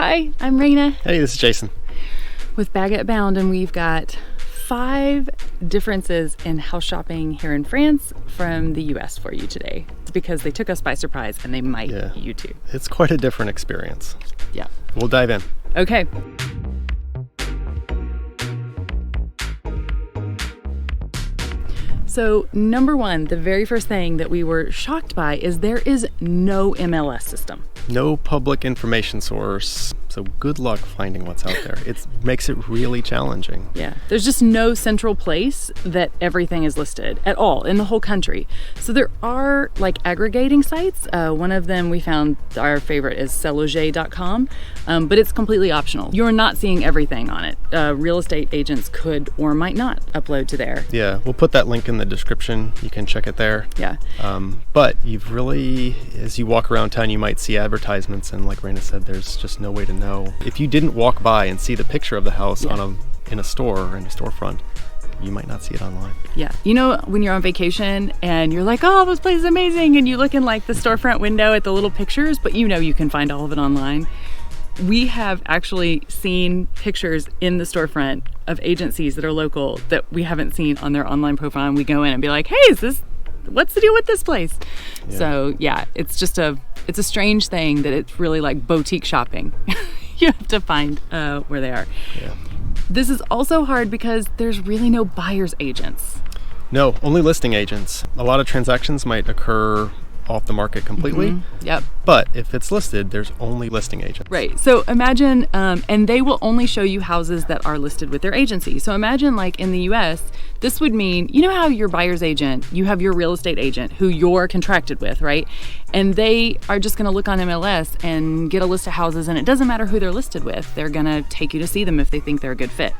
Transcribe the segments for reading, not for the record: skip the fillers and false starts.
Hi, I'm Raina. Hey, this is Jason. With Baguette Bound, and we've got 5 differences in house shopping here in France from the US for you today. It's because they took us by surprise and they might you too. It's quite a different experience. Yeah. We'll dive in. Okay. So number 1, the very first thing that we were shocked by is there is no MLS system. No public information source, so good luck finding what's out there. It makes it really challenging. Yeah, there's just no central place that everything is listed at all in the whole country. So there are like aggregating sites. One of them we found, our favorite is Seloger.com, but it's completely optional. You're not seeing everything on it. Real estate agents could or might not upload to there. Yeah, we'll put that link in the description. You can check it there. Yeah. But you've really, as you walk around town, you might see advertisements, and like Raina said, there's just no way to know. If you didn't walk by and see the picture of the house in a store or in a storefront, you might not see it online. Yeah. You know, when you're on vacation and you're like, oh, this place is amazing, and you look in like the storefront window at the little pictures, but you know you can find all of it online. We have actually seen pictures in the storefront of agencies that are local that we haven't seen on their online profile, and we go in and be like, hey, what's the deal with this place? Yeah. So yeah, it's a strange thing that it's really like boutique shopping. You have to find where they are. Yeah. This is also hard because there's really no buyer's agents. No, only listing agents. A lot of transactions might occur off the market completely. Mm-hmm. Yep. But if it's listed, there's only listing agents. Right. So imagine, and they will only show you houses that are listed with their agency. So imagine like in the US, this would mean, you know how your buyer's agent, you have your real estate agent who you're contracted with, right? And they are just going to look on MLS and get a list of houses, and it doesn't matter who they're listed with. They're going to take you to see them if they think they're a good fit.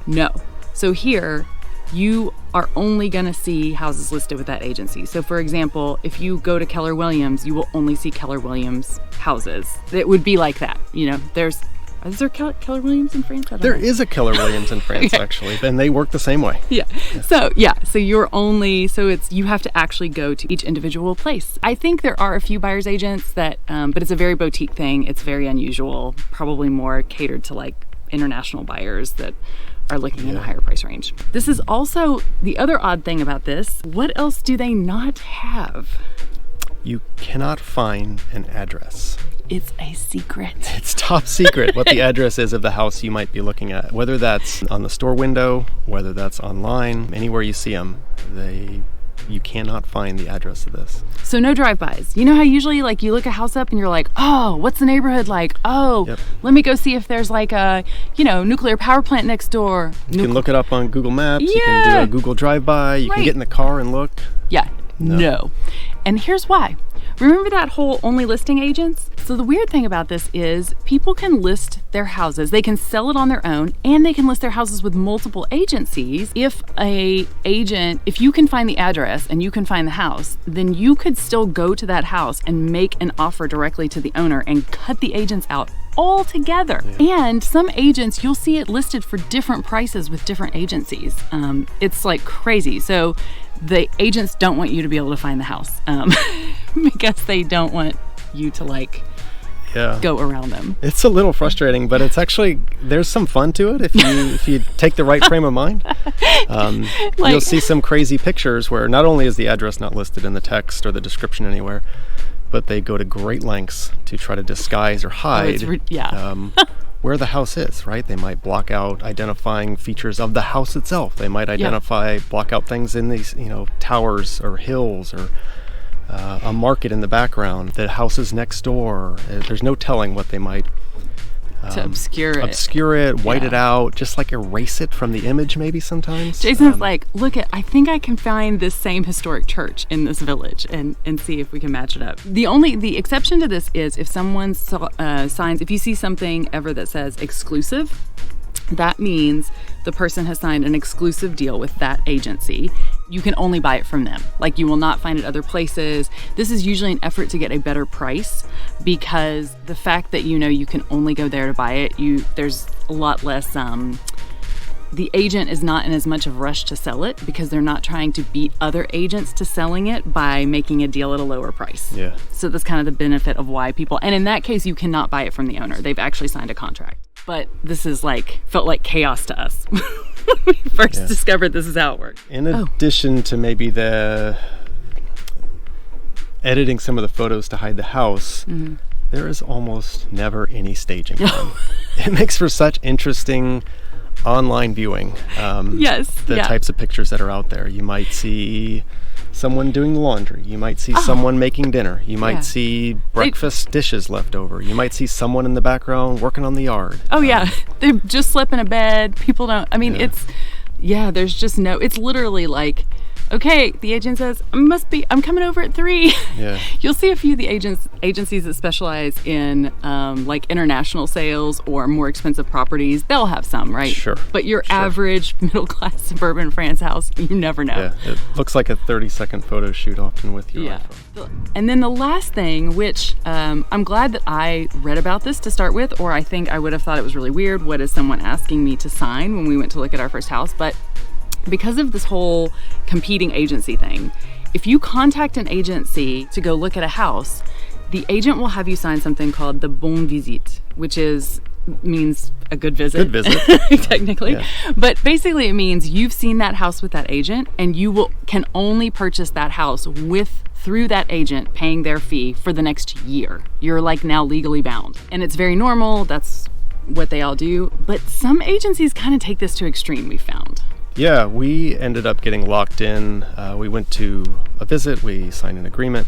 No. So here, you are only going to see houses listed with that agency. So for example, if you go to Keller Williams, you will only see Keller Williams houses. It would be like that. You know, is there Keller Williams in France? There is a Keller Williams in France, actually, and they work the same way. Yeah. So you have to actually go to each individual place. I think there are a few buyer's agents that, but it's a very boutique thing. It's very unusual, probably more catered to like international buyers that are looking in a higher price range. This is also the other odd thing about this. What else do they not have? You cannot find an address. It's a secret. It's top secret what the address is of the house you might be looking at. Whether that's on the store window, whether that's online, anywhere you see them, you cannot find the address of this. So no drive-bys. You know how usually like you look a house up and you're like, oh, what's the neighborhood like? Oh, let me go see if there's like a, nuclear power plant next door. You can look it up on Google Maps. Yeah. You can do a Google drive-by. You can get in the car and look. Yeah. No. And here's why. Remember that whole only listing agents? So the weird thing about this is people can list their houses. They can sell it on their own, and they can list their houses with multiple agencies. If you can find the address and you can find the house, then you could still go to that house and make an offer directly to the owner and cut the agents out all together. Yeah. And some agents, you'll see it listed for different prices with different agencies. It's like crazy. So the agents don't want you to be able to find the house because they don't want you to go around them. It's a little frustrating, but it's actually, there's some fun to it if you take the right frame of mind. You'll see some crazy pictures where not only is the address not listed in the text or the description anywhere, but they go to great lengths to try to disguise or hide where the house is, right? They might block out identifying features of the house itself. They might block out things in these, towers or hills or a market in the background, the houses next door. There's no telling what they might to obscure it, white it out, just like erase it from the image maybe sometimes. Jason's like, I think I can find this same historic church in this village and see if we can match it up. The exception to this is if someone signs, if you see something ever that says exclusive, that means the person has signed an exclusive deal with that agency. You can only buy it from them. Like, you will not find it other places. This is usually an effort to get a better price, because the fact that you can only go there to buy it, there's a lot less the agent is not in as much of a rush to sell it because they're not trying to beat other agents to selling it by making a deal at a lower price. Yeah. So that's kind of the benefit of why people, and in that case, you cannot buy it from the owner. They've actually signed a contract. But this is felt like chaos to us when we first discovered this is how it works. In addition to maybe the editing some of the photos to hide the house, there is almost never any staging done. It makes for such interesting online viewing. The types of pictures that are out there. You might see someone doing laundry. You might see someone making dinner. You might see breakfast dishes left over. You might see someone in the background working on the yard. They just slept in a bed. People don't, there's just no, it's literally like, okay, the agent says, I'm coming over at 3. Yeah. You'll see a few of the agencies that specialize in international sales or more expensive properties. They'll have some, right? Sure. But your average middle-class suburban France house, you never know. Yeah, it looks like a 30-second photo shoot often with your iPhone. And then the last thing, which I'm glad that I read about this to start with, or I think I would have thought it was really weird. What is someone asking me to sign when we went to look at our first house? But because of this whole competing agency thing, if you contact an agency to go look at a house, the agent will have you sign something called the Bon de Visite, which means a good visit. Good visit. Technically. Yeah. But basically it means you've seen that house with that agent and you can only purchase that house through that agent paying their fee for the next year. You're now legally bound. And it's very normal. That's what they all do. But some agencies kind of take this to extreme, we found. Yeah, we ended up getting locked in. We went to a visit. We signed an agreement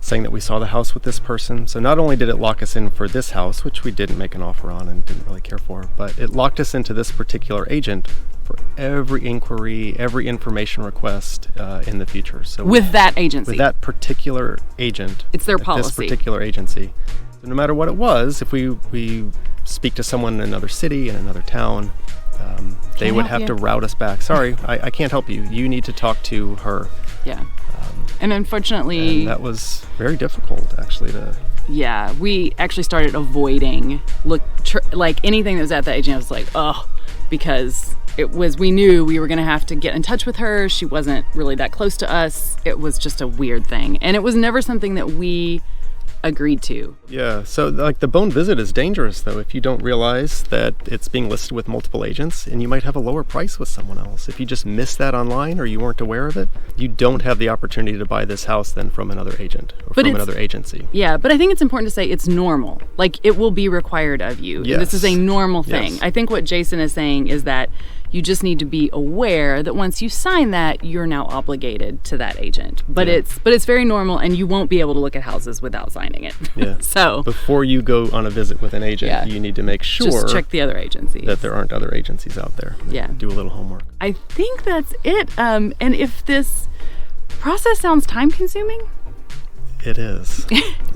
saying that we saw the house with this person. So not only did it lock us in for this house, which we didn't make an offer on and didn't really care for, but it locked us into this particular agent for every inquiry, every information request in the future. So with that agency? With that particular agent. It's their policy. This particular agency. So no matter what it was, if we speak to someone in another city, in another town, they would have to route us back. Sorry, I can't help you. You need to talk to her. Yeah. And unfortunately... And that was very difficult, actually, Yeah, we actually started avoiding, anything that was at the agent. I was like, because we knew we were going to have to get in touch with her. She wasn't really that close to us. It was just a weird thing. And it was never something that we agreed to. Yeah, so the Bon visit is dangerous though if you don't realize that it's being listed with multiple agents and you might have a lower price with someone else. If you just missed that online or you weren't aware of it, you don't have the opportunity to buy this house then from another agent or from another agency. Yeah, but I think it's important to say it's normal. It will be required of you. Yes. This is a normal thing. Yes. I think what Jason is saying is that you just need to be aware that once you sign that, you're now obligated to that agent. But it's very normal, and you won't be able to look at houses without signing it. Yeah. So before you go on a visit with an agent, you need to make sure just check the other agencies, that there aren't other agencies out there. Yeah. Do a little homework. I think that's it. And if this process sounds time-consuming, it is.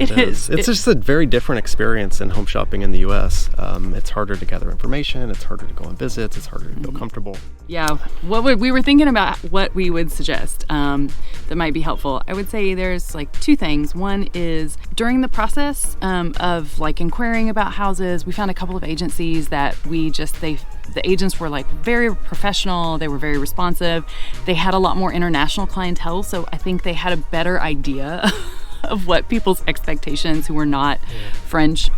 It is. It's just a very different experience than home shopping in the U.S. It's harder to gather information. It's harder to go on visits. It's harder to feel comfortable. Yeah. We were thinking about what we would suggest that might be helpful. I would say there's 2 things. One is during the process of inquiring about houses, we found a couple of agencies that the agents were very professional. They were very responsive. They had a lot more international clientele, so I think they had a better idea of what people's expectations who were not French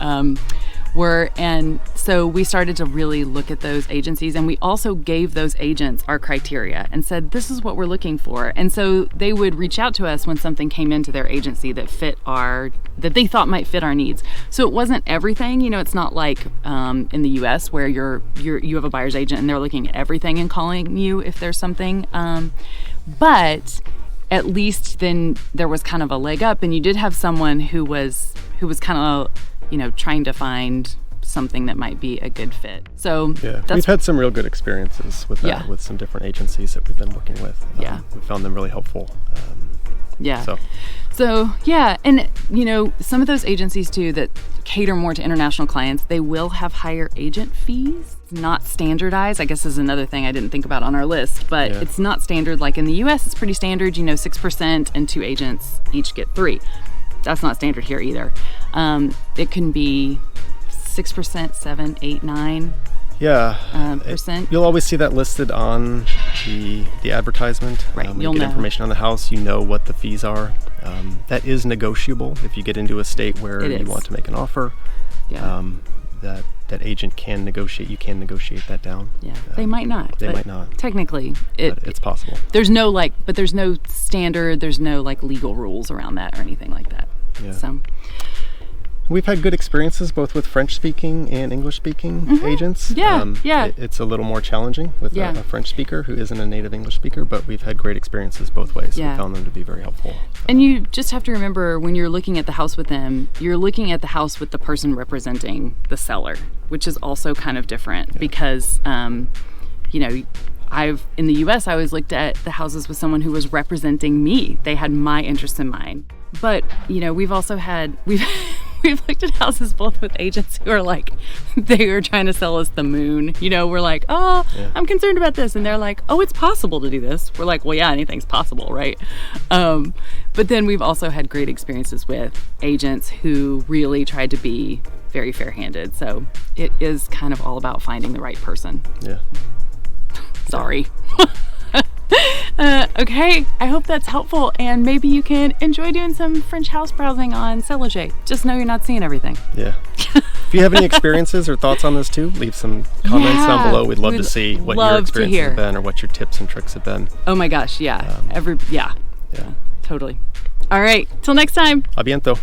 were. And so we started to really look at those agencies, and we also gave those agents our criteria and said, this is what we're looking for. And so they would reach out to us when something came into their agency that that they thought might fit our needs. So it wasn't everything. It's not like in the US where you have a buyer's agent and they're looking at everything and calling you if there's something. But at least then there was kind of a leg up, and you did have someone who was kind of, trying to find something that might be a good fit. So we've had some real good experiences with that, with some different agencies that we've been working with. We found them really helpful. So and some of those agencies too that cater more to international clients, they will have higher agent fees. It's not standardized, I guess, is another thing I didn't think about on our list, but it's not standard. Like in the US, it's pretty standard, 6%, and 2 agents each get 3. That's not standard here either. It can be 6%, 7, 8, 9. percent. You'll always see that listed on the advertisement. Right, When you'll you get know. information on the house, you know what the fees are. That is negotiable if you get into a state where It you is. want to make an offer. Yeah. That agent can negotiate. You can negotiate that down. Yeah, they might not. They but might not. Technically, But it's possible. there's no there's no standard. There's no legal rules around that or anything like that. Yeah. So We've had good experiences both with French-speaking and English-speaking agents. Yeah. It's a little more challenging with Yeah. a French speaker who isn't a native English speaker, but we've had great experiences both ways. Yeah. We found them to be very helpful. And you just have to remember when you're looking at the house with them, you're looking at the house with the person representing the seller, which is also kind of different because, in the U.S., I always looked at the houses with someone who was representing me. They had my interests in mind. But, we've also had, we've looked at houses both with agents who are they were trying to sell us the moon. We're like, oh, Yeah. I'm concerned about this. And they're like, oh, it's possible to do this. We're like, well, yeah, anything's possible, right? But then we've also had great experiences with agents who really tried to be very fair-handed. So it is kind of all about finding the right person. Yeah. Sorry. Okay, I hope that's helpful, and maybe you can enjoy doing some French house browsing on Cellier. Just know you're not seeing everything. Yeah. If you have any experiences or thoughts on this too, leave some comments down below. We'd love to see what your experiences have been or what your tips and tricks have been. Oh my gosh, yeah. Yeah, totally. All right, till next time. A biento.